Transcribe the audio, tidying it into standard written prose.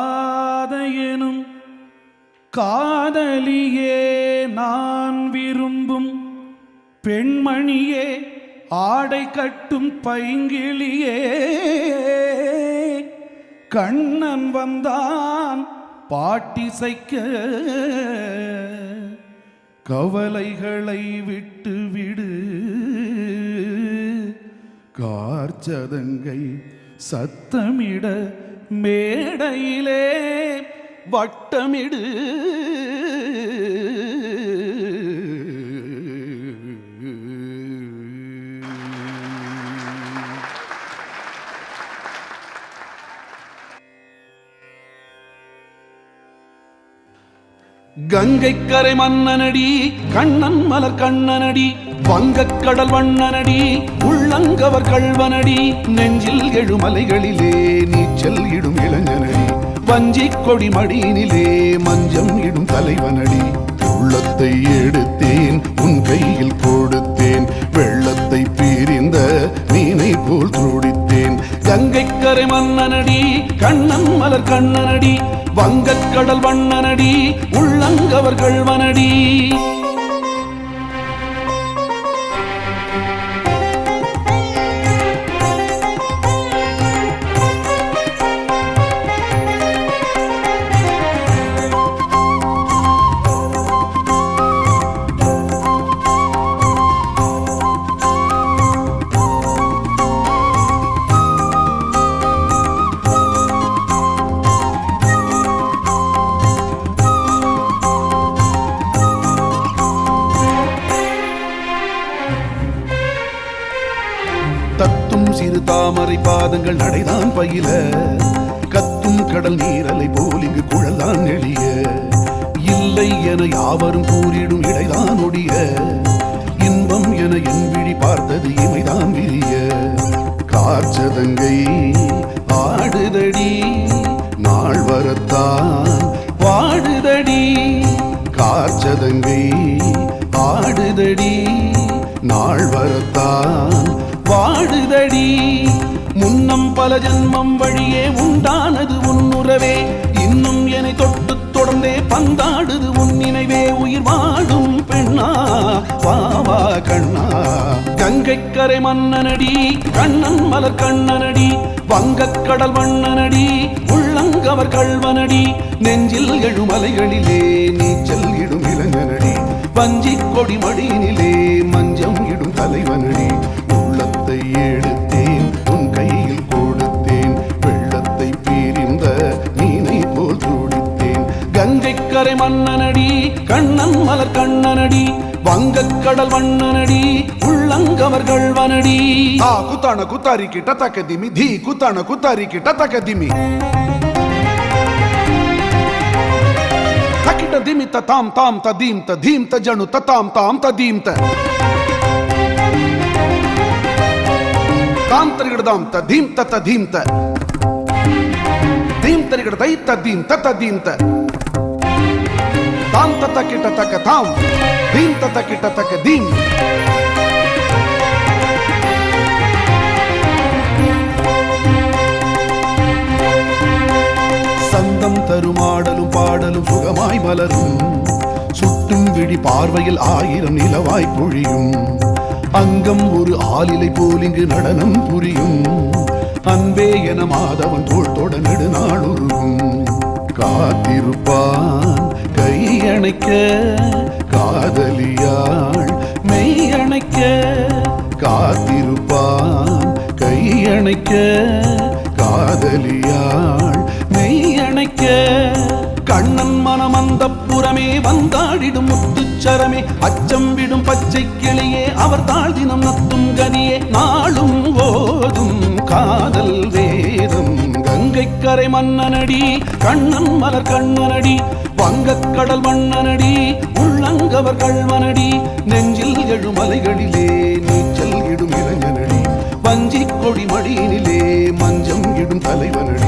கண்மணியேராதையெனும் காதலியே நான் விரும்பும் பெண்மணியே ஆடை கட்டும் பைங்கிளியே கண்ணன் வந்தான் பாட்டிசைக்க கவலைகளை விட்டு விடு கார்ச்சதங்கை சத்தமிட மேடையிலே வட்டமிடு கங்கைக்கரை மன்னனடி கண்ணன் மலர் கண்ணனடி வங்கக்கடல் வண்ணனடி உள்ளங்கவர் கள்வனடி நெஞ்சில் எழுமலைகளிலே நீச்சல் இடும் இளைஞனடி வஞ்சி கொடி மடியினிலே மஞ்சம் இடும் தலைவனடி உள்ளத்தை எடுத்தேன் உன் கையில் கொடுத்தேன் வெள்ளத்தை பிரிந்த மீனை போல் துடித்தேன் கங்கைக்கரை மன்னனடி கண்ணன் மலர் கண்ணனடி வங்கக்கடல் வண்ணனடி உள்ளங்கவர் கள்வனடி தத்தும் சிறு தாமரை பாதங்கள் நடைதான் பயில கத்தும் கடல் நீரலை போல் இங்கு குழல்தான் நெளிய இல்லை என யாவரும் கூறிடும் இடைதான் ஒடிய இன்பம் என என் விழி பார்த்தது இமைதான் விரிய கார்ச்சதங்கை ஆடுதடி நாள் வரத்தான் வாடுதடி கார்ச்சதங்கை ஆடுதடி நாள் வரத்தான் வாடுதடி முன்னம் பல ஜன்மம் வழியே உண்டானது உன்னுறவே இன்னும் என்னை தொட்டு தொடர்ந்தே பந்தாடுது உன் நினைவே உயிர் வாடும் பெண்ணா வாவா கண்ணா கங்கைக்கரை மன்னனடி கண்ணன் மலர் கண்ணனடி வங்கக்கடல் வண்ணனடி உள்ளங்கவர் கள்வனடி நெஞ்சில் எழுமலைகளிலே நீச்சல் இடும் இளைஞனடி வஞ்சி கொடி மடியினிலே மஞ்சம் இடும் தலைவனடி உள்ளத்தை எடுத்தேன் உன் கையில் கொடுத்தேன் வெள்ளத்தை பிரிந்த மீனை போல் துடித்தேன் கங்கைக்கரை மன்னனடி கண்ணன் மலர் கண்ணனடி வங்கக்கடல் வண்ணனடி உள்ளங்கவர் கள்வனடி ಆ ಕುತಾಣ ಕುತಾರಿ ಕಿಟ ತಕದಿಮಿ ಧೀ ಕುತಾಣ ಕುತಾರಿ ಕಿಟ ತಕದಿಮಿ ತಕಿಟ ದಿಮಿತ ತಾಂ ತಾಂ ತದೀಂತ ಧೀಂತ ಜಣು ತತಾಂ ತಾಂ ತದೀಂತ ತಾಂ ತರಿಗಡದಾಂ ತದೀಂತ ತದೀಂತ ಧೀಂ ತರಿಗಡದೈ ತದೀಂತ ತದೀಂತ ತಾಂ ತತ ಕಿಟ ತಕ ತಾಂ ಧೀಂ ತತ ಕಿಟ ತಕ ಧೀಂ சந்தம் தருமாடலும் பாடலும் சுகமாய் மலரும் சுட்டும் விழி பார்வையில் ஆயிரம் நிலவாய் பொழியும் அங்கம் ஒரு ஆலிலை போல் இங்கு நடனம் புரியும் அன்பே என மாதவன் தோள் தொட நெடுநாளுருகும் காத்திருப்பான் கையணைக்க காதலியாள் மெய்யணைக்க காத்திருப்பான் கையணைக்க காதலியாள் மெய்யணைக்க கண்ணன் மனமந்த புறமே வந்தாடிடும் முத்துச்சரமே அச்சம் விடும் பச்சை கிளியே அவர் தாழ் தினம் நத்தும் கனியே நாளும் ஓதும் காதல் வேதம் கங்கைக்கரை மன்னனடி கண்ணன் மலர் கண்ணனடி வங்கக்கடல் வண்ணனடி உள்ளங்கவர் கள்வனடி நெஞ்சில் எழுமலைகளிலே நீச்சல் இடும் இளைஞனடி வஞ்சி கொடி மடியினிலே மஞ்சம் இடும் தலைவனடி